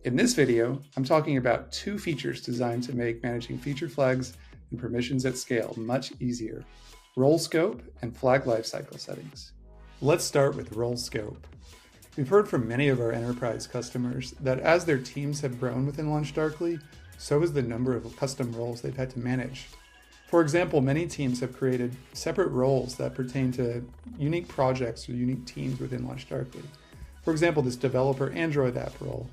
In this video, I'm talking about two features designed to make managing feature flags and permissions at scale much easier: role scope and flag lifecycle settings. Let's start with role scope. We've heard from many of our enterprise customers that as their teams have grown within LaunchDarkly, so has the number of custom roles they've had to manage. For example, many teams have created separate roles that pertain to unique projects or unique teams within LaunchDarkly. For example, this developer Android app role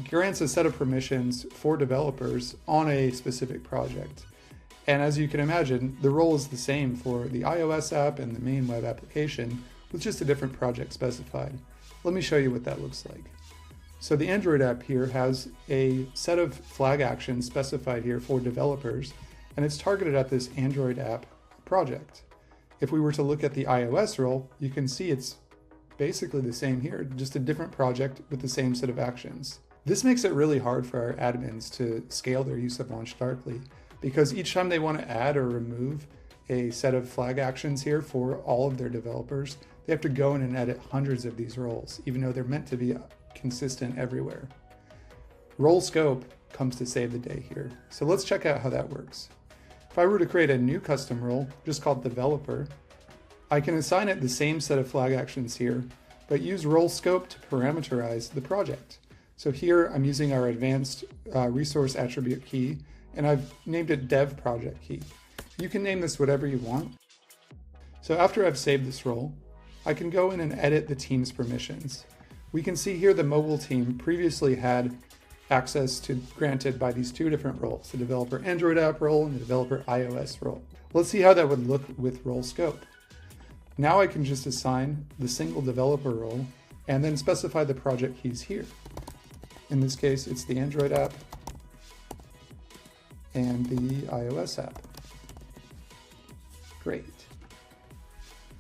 grants a set of permissions for developers on a specific project. And as you can imagine, the role is the same for the iOS app and the main web application, with just a different project specified. Let me show you what that looks like. So the Android app here has a set of flag actions specified here for developers, and it's targeted at this Android app project. If we were to look at the iOS role, you can see it's basically the same here, just a different project with the same set of actions. This makes it really hard for our admins to scale their use of LaunchDarkly, because each time they want to add or remove a set of flag actions here for all of their developers, they have to go in and edit hundreds of these roles, even though they're meant to be consistent everywhere. Role scope comes to save the day here. So let's check out how that works. If I were to create a new custom role, just called developer, I can assign it the same set of flag actions here, but use role scope to parameterize the project. So here I'm using our advanced resource attribute key, and I've named it dev project key. You can name this whatever you want. So after I've saved this role, I can go in and edit the team's permissions. We can see here the mobile team previously had access to granted by these two different roles, the developer Android app role and the developer iOS role. Let's see how that would look with role scope. Now I can just assign the single developer role and then specify the project keys here. In this case, it's the Android app and the iOS app. Great.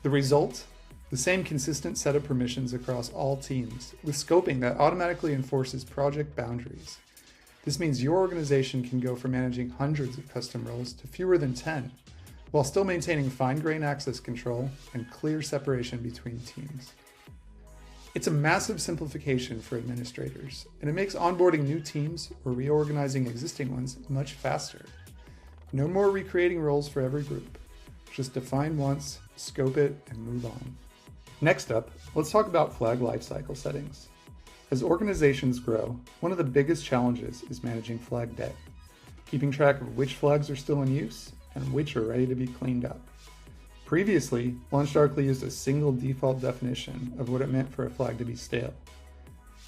The result? The same consistent set of permissions across all teams, with scoping that automatically enforces project boundaries. This means your organization can go from managing hundreds of custom roles to fewer than 10, while still maintaining fine-grained access control and clear separation between teams. It's a massive simplification for administrators, and it makes onboarding new teams or reorganizing existing ones much faster. No more recreating roles for every group. Just define once, scope it, and move on. Next up, let's talk about flag lifecycle settings. As organizations grow, one of the biggest challenges is managing flag debt, keeping track of which flags are still in use and which are ready to be cleaned up. Previously, LaunchDarkly used a single default definition of what it meant for a flag to be stale.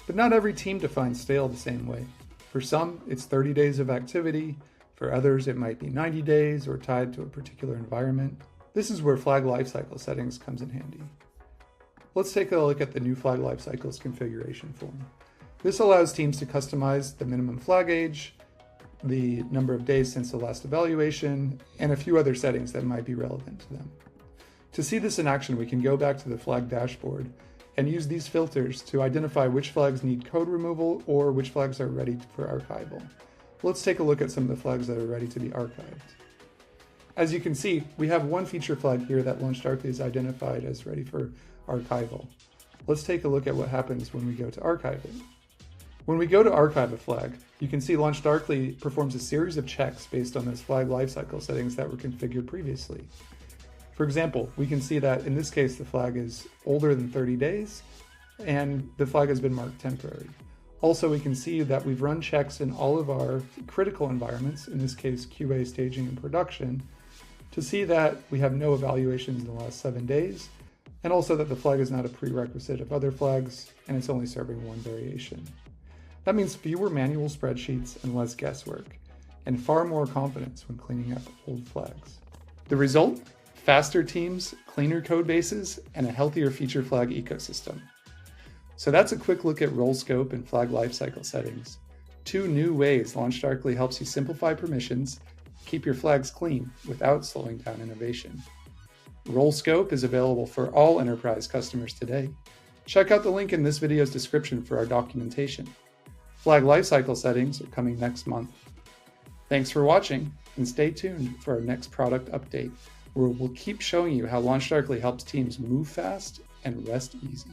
But not every team defines stale the same way. For some, it's 30 days of activity. For others, it might be 90 days or tied to a particular environment. This is where flag lifecycle settings comes in handy. Let's take a look at the new flag lifecycles configuration form. This allows teams to customize the minimum flag age, the number of days since the last evaluation, and a few other settings that might be relevant to them. To see this in action, we can go back to the flag dashboard and use these filters to identify which flags need code removal or which flags are ready for archival. Let's take a look at some of the flags that are ready to be archived. As you can see, we have one feature flag here that LaunchDarkly is identified as ready for archival. Let's take a look at what happens when we go to archive it. When we go to archive a flag, you can see LaunchDarkly performs a series of checks based on those flag lifecycle settings that were configured previously. For example, we can see that in this case the flag is older than 30 days and the flag has been marked temporary. Also, we can see that we've run checks in all of our critical environments, in this case QA, staging, and production, to see that we have no evaluations in the last 7 days, and also that the flag is not a prerequisite of other flags and it's only serving one variation. That means fewer manual spreadsheets and less guesswork, and far more confidence when cleaning up old flags. The result? Faster teams, cleaner code bases, and a healthier feature flag ecosystem. So that's a quick look at role scope and flag lifecycle settings. Two new ways LaunchDarkly helps you simplify permissions, keep your flags clean without slowing down innovation. Role scope is available for all enterprise customers today. Check out the link in this video's description for our documentation. Flag lifecycle settings are coming next month. Thanks for watching, and stay tuned for our next product update, where we'll keep showing you how LaunchDarkly helps teams move fast and rest easy.